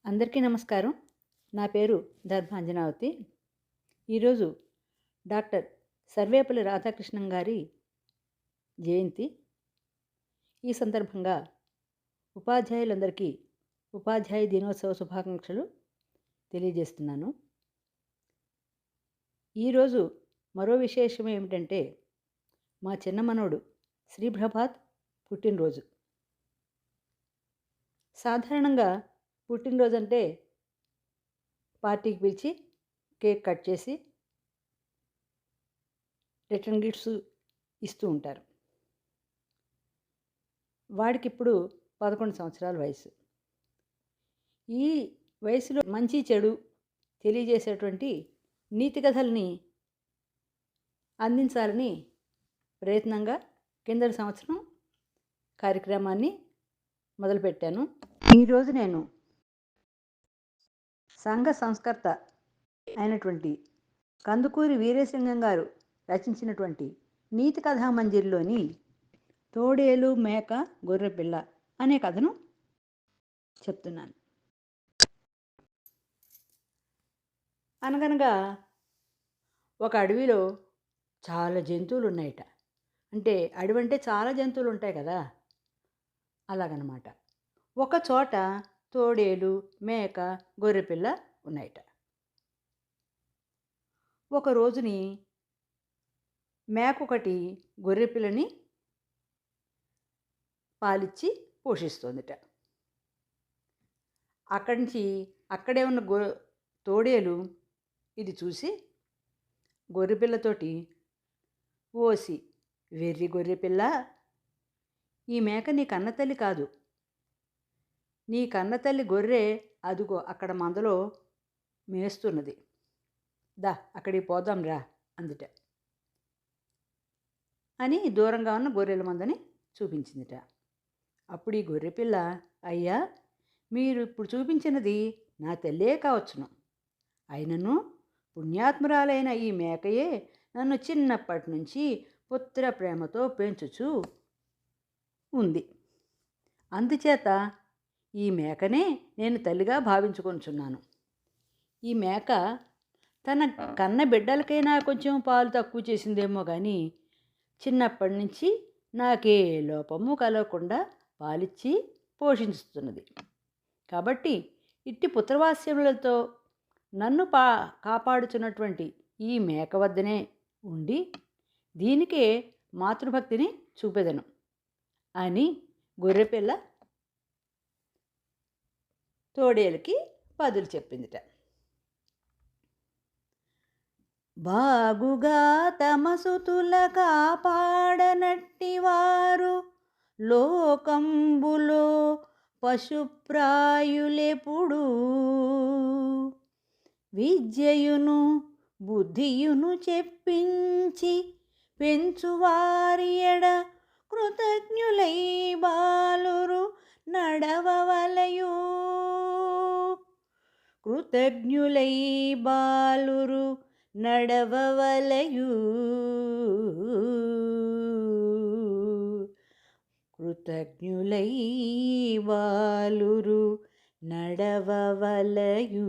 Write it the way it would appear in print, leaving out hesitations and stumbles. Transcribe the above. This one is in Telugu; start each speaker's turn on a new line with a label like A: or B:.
A: అందరికీ నమస్కారం. నా పేరు ధర్మాంజనావతి. ఈరోజు డాక్టర్ సర్వేపల్లి రాధాకృష్ణన్ గారి జయంతి. ఈ సందర్భంగా ఉపాధ్యాయులందరికీ ఉపాధ్యాయ దినోత్సవ శుభాకాంక్షలు తెలియజేస్తున్నాను. ఈరోజు మరో విశేషం ఏమిటంటే, మా చిన్న మనవడు శ్రీప్రభాత్ పుట్టినరోజు. సాధారణంగా పుట్టినరోజు అంటే పార్టీకి పిలిచి కేక్ కట్ చేసి రిటర్న్ గిఫ్ట్స్ ఇస్తూ ఉంటారు. వాడికి ఇప్పుడు 11 సంవత్సరాల వయసు. ఈ వయసులో మంచి చెడు తెలియజేసేటువంటి నీతి కథల్ని అందించాలని ప్రయత్నంగా కిందటి సంవత్సరం కార్యక్రమాన్ని మొదలుపెట్టాను. ఈరోజు నేను సంఘ సంస్కర్త అయినటువంటి కందుకూరి వీరేశలింగం గారు రచించినటువంటి నీతి కథామంజరిలోని తోడేలు మేక గొర్రెపిల్ల అనే కథను చెప్తున్నాను. అనగనగా ఒక అడవిలో చాలా జంతువులు ఉన్నాయట. అంటే అడవి అంటే చాలా జంతువులు ఉంటాయి కదా, అలాగనమాట. ఒక చోట తోడేలు మేక గొర్రెపిల్ల ఉన్నాయట. ఒక రోజుని మేక ఒకటి గొర్రెపిల్లని పాలిచ్చి పోషిస్తోందిట. అక్కడి నుంచి అక్కడే ఉన్న తోడేలు ఇది చూసి గొర్రెపిల్లతోటి, ఓసి వెర్రి గొర్రెపిల్ల, ఈ మేక నీ కన్నతల్లి కాదు, నీ కన్నతల్లి గొర్రె అదుగో అక్కడ మందలో మేస్తున్నది, దా అక్కడికి పోదాం రా అందుట అని దూరంగా ఉన్న గొర్రెల మందని చూపించిందిట. అప్పుడు ఈ గొర్రెపిల్ల, అయ్యా, మీరు ఇప్పుడు చూపించినది నా తల్లే కావచ్చును, అయినను పుణ్యాత్మురాలైన ఈ మేకయే నన్ను చిన్నప్పటి నుంచి పుత్ర ప్రేమతో పెంచుచూ ఉంది. అందుచేత ఈ మేకనే నేను తల్లిగా భావించుకొనుచున్నాను. ఈ మేక తన కన్న బిడ్డలకైనా కొంచెం పాలు తక్కువ చేసిందేమో కానీ చిన్నప్పటి నుంచి నాకే లోపము కలగకుండా పాలిచ్చి పోషించుతున్నది. కాబట్టి ఇట్టి పుత్రవాత్సల్యాలతో నన్ను కాపాడుచున్నటువంటి ఈ మేక వద్దనే ఉండి దీనికే మాతృభక్తిని చూపెదను అని గొర్రెపిల్ల తోడేలుకి బదులు చెప్పిందిట. బాగుగా తమ సుతుల కాపాడనట్టివారు లోకంబులో పశుప్రాయులెప్పుడు, విద్యయును బుద్ధియును చెప్పించి పెంచువారి ఎడ కృతజ్ఞులై బాలురు నడవవలయు, కృతజ్ఞులై బాలురు నడవవలయు, కృతజ్ఞులై బాలురు నడవవలయు.